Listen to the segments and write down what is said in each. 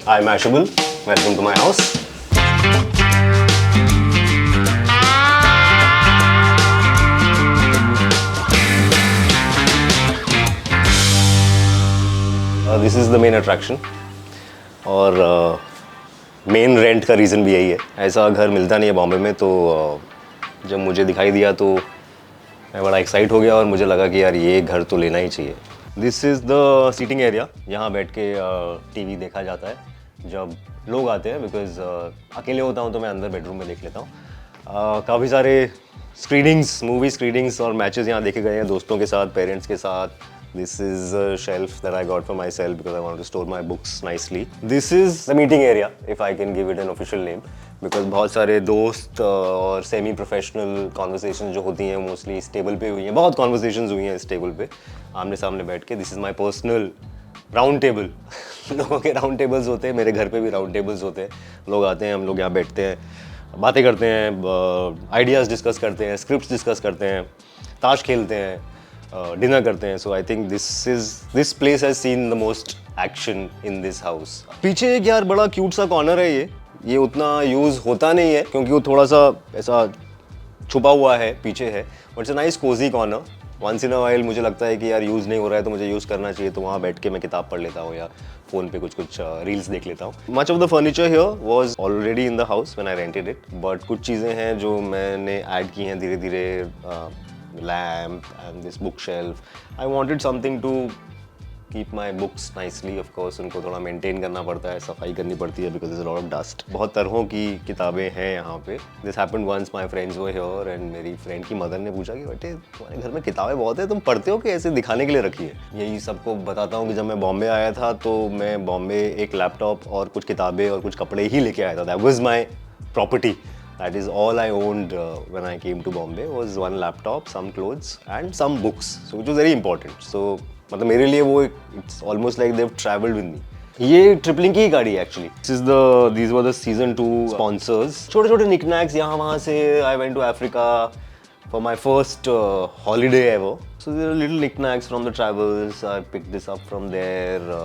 Hi Mashable, welcome to my house. This is the main attraction और main rent का reason भी यही है. ऐसा घर मिलता नहीं है बॉम्बे में, तो जब मुझे दिखाई दिया तो मैं बड़ा एक्साइट हो गया और मुझे लगा कि यार ये घर तो लेना ही चाहिए. This is the seating area. यहाँ बैठ के टीवी देखा जाता है जब लोग आते हैं, बिकॉज अकेले होता हूँ तो मैं अंदर बेडरूम में देख लेता हूँ. काफ़ी सारे स्क्रीनिंग्स, मूवी स्क्रीनिंग्स और मैचेस यहाँ देखे गए हैं दोस्तों के साथ, पेरेंट्स के साथ. This is a shelf that I got for myself because I wanted to store my books nicely. This is the meeting area, if I can give it an official name, because बहुत सारे दोस्त और semi professional conversation जो होती हैं mostly इस table पे हुई हैं. बहुत कॉन्वर्सेशंस हुई हैं इस टेबल पे आमने सामने बैठ के. This is my personal round table. लोगों के राउंड टेबल्स होते हैं, मेरे घर पे भी राउंड टेबल्स होते हैं. लोग आते हैं, हम लोग यहाँ बैठते हैं, बातें करते हैं, आइडियाज़ डिस्कस करते हैं, स्क्रिप्ट्स डिस्कस करते हैं, ताश खेलते हैं, डिनर करते हैं. So I think this place has seen the most action in this house. पीछे एक यार बड़ा क्यूट सा कॉर्नर है. ये उतना यूज़ होता नहीं है क्योंकि वो थोड़ा सा ऐसा छुपा हुआ है, पीछे है. But it's a nice cosy corner. Once in a while मुझे लगता है कि यार यूज़ नहीं हो रहा है तो मुझे यूज़ करना चाहिए, तो वहाँ बैठ के मैं किताब पढ़ लेता हूँ या फ़ोन पे कुछ रील्स देख लेता हूँ. Much of the furniture here was already in the house when I rented it, but कुछ चीज़ें हैं जो मैंने ऐड की हैं धीरे धीरे. Lamp and this bookshelf. I wanted something to keep my books nicely. Of course, उनको थोड़ा मेंटेन करना पड़ता है, सफाई करनी पड़ती है because there's a lot of dust. बहुत तरहों की किताबें हैं यहाँ पे. This happened once my friends were here and मेरी फ्रेंड की मदर ने पूछा कि बेटे तुम्हारे घर में किताबें बहुत है, तुम पढ़ते हो कि ऐसे दिखाने के लिए रखी है. यही सबको बताता हूँ कि जब मैं बॉम्बे आया था तो मैं बॉम्बे एक लैपटॉप और कुछ किताबें और कुछ कपड़े ही लेके आया था. That was my property. That is all I owned when I came to Bombay, was one laptop, some clothes and some books. So which was very important. So मतलब मेरे लिए वो it's almost like they've traveled with me. ये tripling की गाड़ी है actually. These were the season 2 sponsors. छोटे छोटे knickknacks यहाँ वहाँ से. I went to Africa for my first holiday ever. So there are little knickknacks from the travels. I picked this up from there.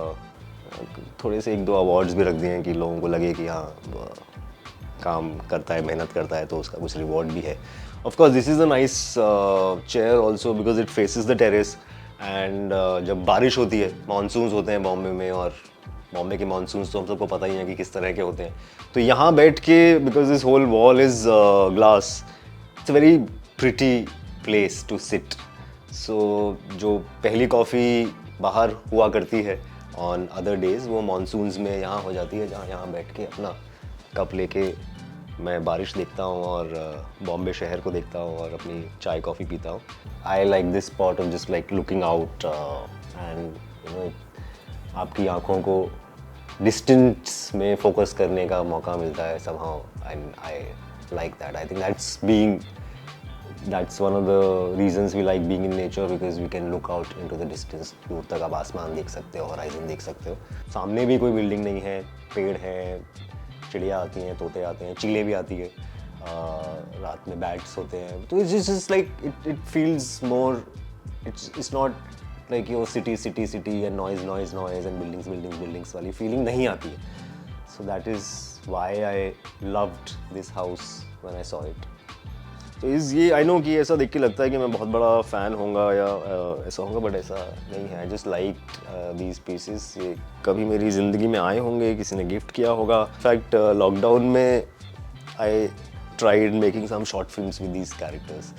थोड़े से 1-2 awards भी रख दिए हैं कि लोगों को लगे कि हाँ काम करता है, मेहनत करता है, तो उसका कुछ रिवॉर्ड भी है. Of course this is a nice chair also because it faces the terrace. And जब बारिश होती है, मानसून्स होते हैं बॉम्बे में, और बॉम्बे के मानसून्स तो हम सबको पता ही है कि किस तरह के होते हैं. तो यहाँ बैठ के, because this whole wall is glass, it's a very pretty place to sit. So जो पहली कॉफ़ी बाहर हुआ करती है ऑन अदर डेज, वो मानसून्स में यहाँ हो जाती है, जहाँ यहाँ बैठ के अपना कप लेके मैं बारिश देखता हूँ और बॉम्बे शहर को देखता हूँ और अपनी चाय कॉफ़ी पीता हूँ. I like this spot of just like looking out and you know आपकी आँखों को डिस्टेंस में फोकस करने का मौका मिलता है somehow, and I like that. I think that's one of the reasons we like being in nature, because we can look out into the distance. दूर तक आप आसमान देख सकते हो, horizon देख सकते हो. सामने भी कोई बिल्डिंग नहीं है, पेड़ हैं, चिड़िया आती हैं, तोते आते हैं, चीलें भी आती है, रात में बैट्स होते हैं. तो it's just like it feels more, it's not like your city and noise and buildings वाली फीलिंग नहीं आती है. So that is why I loved this house when I saw it. तो ये आई नो कि ऐसा देख के लगता है कि मैं बहुत बड़ा फ़ैन होऊंगा या ऐसा होगा, बट ऐसा नहीं है. I just like these pieces. ये कभी मेरी ज़िंदगी में आए होंगे, किसी ने गिफ्ट किया होगा. इनफैक्ट लॉकडाउन में I tried making some short films with these characters.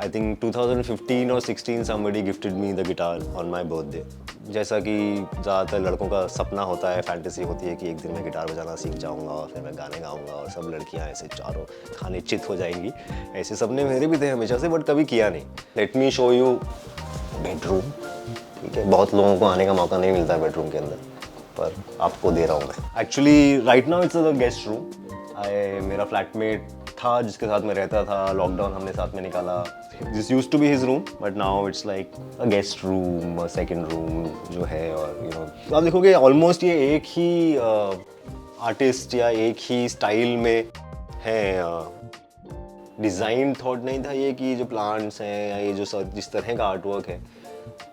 I think 2015 और 16 somebody gifted me the guitar on my birthday. जैसा कि ज़्यादातर लड़कों का सपना होता है, फैंटेसी होती है कि एक दिन मैं गिटार बजाना सीख जाऊंगा और फिर मैं गाने गाऊंगा और सब लड़कियां ऐसे चारों खाने चित हो जाएंगी. ऐसे सपने मेरे भी थे हमेशा से, बट कभी किया नहीं. Let me show you bedroom. ठीक है, बहुत लोगों को आने का मौका नहीं मिलता है बेडरूम के अंदर, पर आपको दे रहा हूँ मैं. Actually right now it's a guest room. मेरा फ्लैटमेट था जिसके साथ मैं रहता था, लॉकडाउन हमने साथ में निकाला. This used to be his room, but now it's like a guest room, second room जो है. और यू नो आप देखोगे ऑलमोस्ट ये एक ही आर्टिस्ट या एक ही स्टाइल में है. डिज़ाइन थॉट नहीं था ये कि जो प्लांट्स हैं या ये जो जिस तरह का आर्ट वर्क है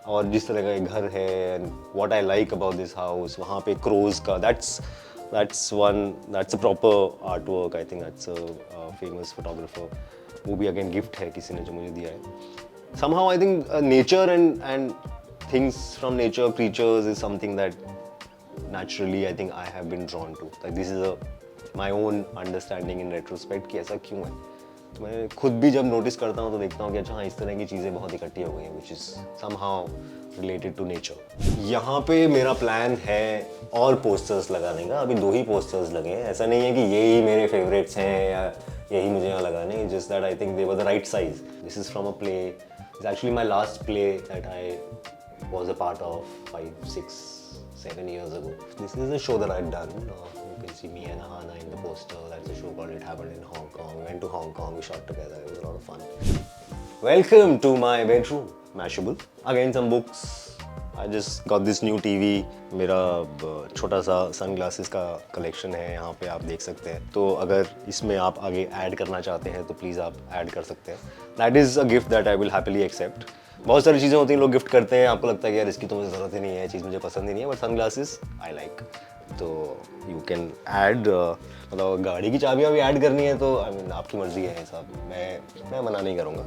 और जिस तरह का ये घर है and what I like about this house, वहाँ पे क्रोज का that's a proper art work. I think that's a famous photographer. वो भी अगेन गिफ्ट है किसी ने जो मुझे दिया है। Somehow I think nature and things from nature, creatures is something that naturally I think I have been drawn to. Like this is my own understanding in retrospect कि ऐसा क्यों है। तो मैं खुद भी जब नोटिस करता हूँ तो देखता हूँ कि अच्छा हाँ इस तरह की चीज़ें बहुत इकट्ठी हो गई हैं which is somehow related to nature। यहाँ पे मेरा प्लान है और पोस्टर्स लगाने का। अभी 2 ही पोस्टर्स लगे हैं। ऐसा नहीं है कि यही मेरे फेवरेट्स हैं या यही मुझे यहाँ लगाने हैं। Just that I think they were the right size. This is from a play. It's actually my last play that I was a part of 5, 6, 7 years ago. This is a show that I've done. You can see me and Ahana in the poster. That's a show called It Happened in Hong Kong. We went to Hong Kong, we shot together. It was a lot of fun. Welcome to my bedroom. Mashable. Again some books. I just got this new TV. मेरा छोटा सा sunglasses का collection है, यहाँ पे आप देख सकते हैं। तो अगर इसमें आप आगे ऐड करना चाहते हैं तो प्लीज़ आप ऐड कर सकते हैं। That is a gift that I will happily accept. बहुत सारी चीज़ें होती हैं लोग गिफ्ट करते हैं, आपको लगता है कि यार इसकी तो मुझे ज़रूरत ही नहीं है, ये चीज़ मुझे पसंद ही नहीं है, बट सनग्लासेस आई लाइक। तो यू कैन ऐड, मतलब गाड़ी की चाबियाँ भी ऐड करनी है तो आई मीन आपकी मर्जी है साहब, मैं मना नहीं करूँगा।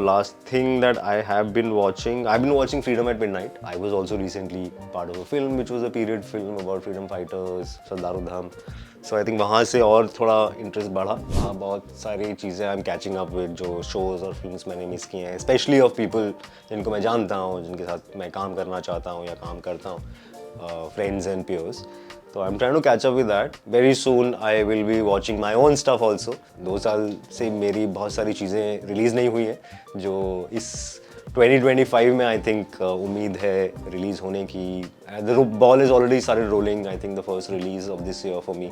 Last thing that I've been watching Freedom at Midnight. I was also recently part of a film which was a period film about freedom fighters, Sardar Udham. So I think वहाँ से और थोड़ा इंटरेस्ट बढ़ा। वहाँ बहुत सारी चीज़ें I am catching up with, जो शोज़ और फिल्म्स मैंने मिस किए हैं, स्पेशली ऑफ पीपल जिनको मैं जानता हूँ, जिनके साथ मैं काम करना चाहता हूँ या काम करता हूँ, फ्रेंड्स एंड peers. तो I am trying to catch up with that. Very soon I will be watching my own stuff also. 2 साल से मेरी बहुत सारी चीज़ें रिलीज़ नहीं हुई हैं जो इस 2025 में आई थिंक उम्मीद है रिलीज़ होने की। The ball is already started rolling. I think the first release of this year for me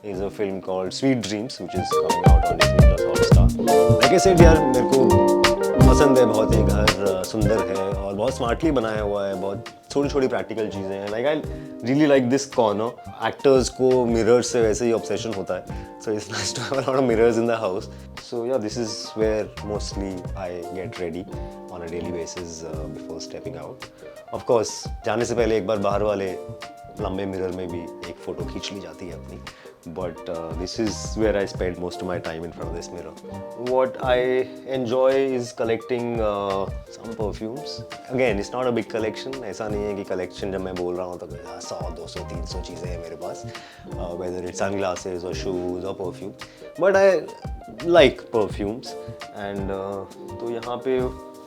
is a film called Sweet Dreams which is coming out on Disney Plus Hotstar. Like I said यार, मेरे को पसंद है बहुत। ही घर सुंदर है और बहुत स्मार्टली बनाया हुआ है, बहुत छोटी छोटी प्रैक्टिकल चीज़ें हैं। Like I really like this corner. Actors को मिरर्स से वैसे ही ऑब्सेशन होता है, so it's nice to have a lot of mirrors in the house. So yeah this is where mostly I get ready on a daily basis before stepping out. Of course जाने से पहले एक बार बाहर वाले लंबे mirror में भी एक फ़ोटो खींच ली जाती है अपनी। But this is where I spend most of my time in front of this mirror. What I enjoy is collecting some perfumes. Again, it's not a big collection. ऐसा नहीं है कि collection जब मैं बोल रहा हूँ तो 100, 200, 300 चीज़ें हैं मेरे पास, whether it's sunglasses or shoes or perfume. But I like perfumes and तो यहाँ पे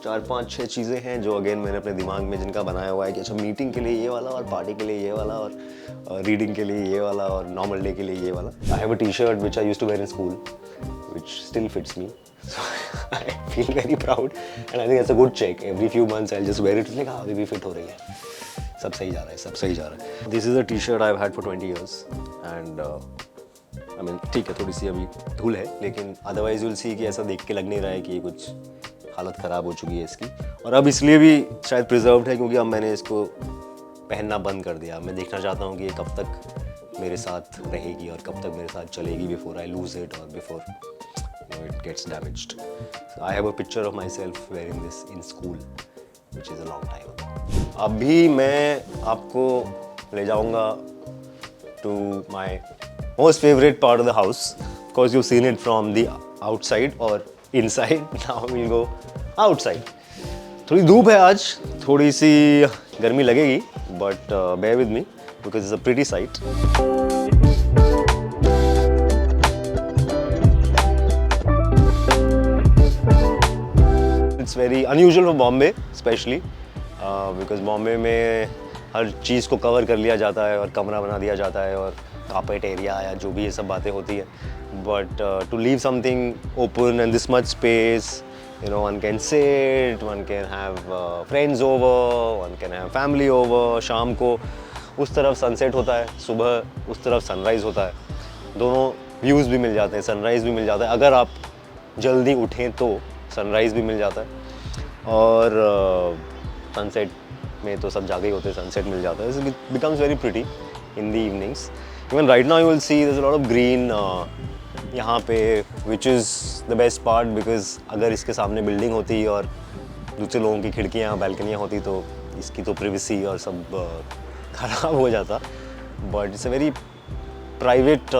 4, 5, 6 चीज़ें हैं जो अगेन मैंने अपने दिमाग में जिनका बनाया हुआ है कि अच्छा मीटिंग के लिए ये वाला और पार्टी के लिए ये वाला और रीडिंग के लिए ये वाला और नॉर्मल डे के लिए ये वाला। I have a t-shirt which I used to wear in school which still fits me, so I feel very proud and I think it's a good check. Every few months I just wear it, like हाँ अभी भी fit हो रही है, सब सही जा रहा है, सब सही जा रहा है। This is a t-shirt I have had for 20 years and I mean ठीक है थोड़ी सी अभी धूल है, लेकिन अदरवाइज विल सी कि ऐसा देख के लग नहीं रहा है कि कुछ हालत ख़राब हो चुकी है इसकी। और अब इसलिए भी शायद प्रिजर्व्ड है क्योंकि अब मैंने इसको पहनना बंद कर दिया। मैं देखना चाहता हूँ कि ये कब तक मेरे साथ रहेगी और कब तक मेरे साथ चलेगी बिफोर आई लूज इट और before it gets damaged. So I have a picture of myself wearing this in school which is a long time. अभी मैं आपको ले जाऊँगा to my most favourite part of the house. Of course you seen it from the outside और inside. Now will go outside. थोड़ी धूप है आज, थोड़ी सी गर्मी लगेगी, but bear with me because it's a pretty sight. It's very unusual for Bombay, especially because Bombay में हर चीज़ को कवर कर लिया जाता है और कमरा बना दिया जाता है और कार्पेट एरिया या जो भी ये सब बातें होती है। But to leave something open and this much space, you know, one can sit, one can have friends over, one can have family over. शाम को उस तरफ सनसेट होता है, सुबह उस तरफ सनराइज़ होता है। दोनों व्यूज़ भी मिल जाते हैं, सनराइज़ भी मिल जाता है। अगर आप जल्दी उठें तो सनराइज़ भी मिल जाता है और सनसेट में तो सब जागे ही होते हैं, सनसेट मिल जाता है। It becomes very pretty in the evenings. Even right now you will see there's a lot of green यहाँ पे, which is the best part, because अगर इसके सामने बिल्डिंग होती और दूसरे लोगों की खिड़कियाँ बैल्कनियाँ होती तो इसकी तो प्रिवेसी और सब ख़राब हो जाता. But it's a very private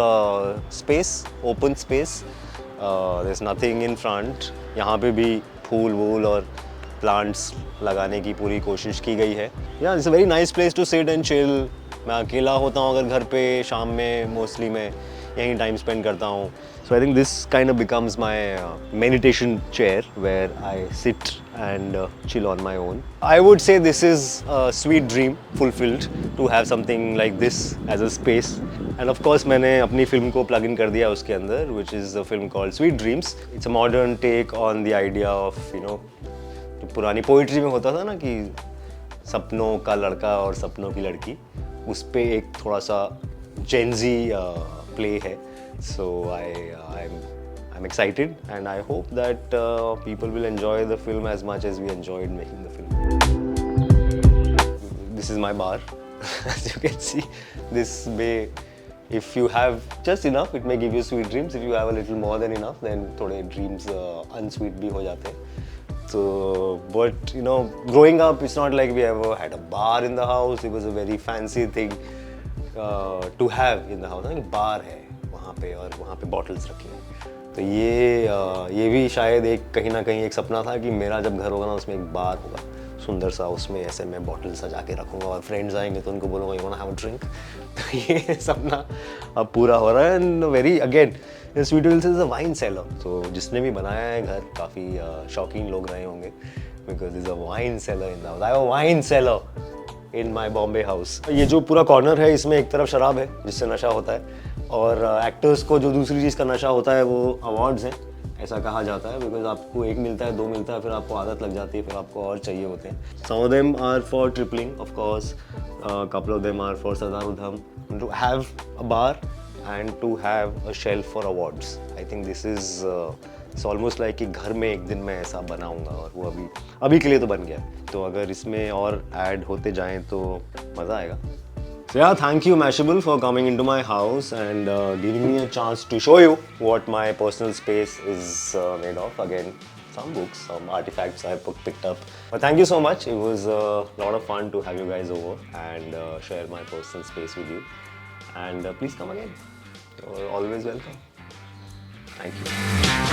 space, open space. There is nothing in front. यहाँ पे भी फूल वूल और प्लांट्स लगाने की पूरी कोशिश की गई है. या it's a very nice place to sit and chill. मैं अकेला होता हूँ अगर घर पे शाम में, मोस्टली मैं यहीं टाइम स्पेंड करता हूँ. So I think this kind of becomes my meditation chair where I sit and chill on my own. I would say this is a sweet dream fulfilled to have something like this as a space. And of course मैंने अपनी film को plug in कर दिया उसके अंदर, which is a film called Sweet Dreams. It's a modern take on the idea of, you know, पुरानी poetry में होता था ना कि सपनों का लड़का और सपनों की लड़की, उस पे एक थोड़ा सा जेनजी प्ले है. सो I'm excited and I hope that people will enjoy the film as much as we enjoyed making the film. This is my bar. As you can see, this may, if you have just enough, it may give you sweet dreams. If you have a little more than enough, then थोड़े dreams unsweet भी हो जाते हैं. So, but you know, growing up, it's not like we ever had a bar in the house. It was a very fancy thing to have in the house. ना कि bar है वहाँ पे और वहाँ पे bottles रखी हैं. तो ये भी शायद एक कहीं ना कहीं एक सपना था कि मेरा जब घर होगा ना उसमें एक बार होगा सुंदर सा, उसमें ऐसे मैं बॉटल सजा के रखूँगा और फ्रेंड्स आएंगे तो उनको बोलूँगा you want to have a drink. तो ये सपना अब पूरा हो रहा है. And very again sweet dreams is a wine cellar. तो जिसने भी बनाया है घर काफ़ी शौकीन लोग रहे होंगे, because is a wine seller in the house. I have a wine seller in my Bombay house. ये जो पूरा कॉर्नर है इसमें एक तरफ शराब है जिससे नशा होता है, और एक्टर्स को जो दूसरी चीज़ का नशा होता है वो अवार्ड्स हैं, ऐसा कहा जाता है. बिकॉज आपको एक मिलता है, दो मिलता है, फिर आपको आदत लग जाती है, फिर आपको और चाहिए होते हैं. Some of them are for tripling of course, couple of them are for Sardar Udham, to have a bar and to have a shelf for awards. I think this is it's almost like कि घर में एक दिन मैं ऐसा बनाऊंगा, और वो अभी के लिए तो बन गया. तो अगर इसमें और ऐड होते जाएं तो मज़ा आएगा. So yeah, thank you Mashable for coming into my house and giving me a chance to show you what my personal space is made of. Again, some books, some artifacts I picked up. But thank you so much. It was a lot of fun to have you guys over and share my personal space with you. And please come again. You're always welcome. Thank you.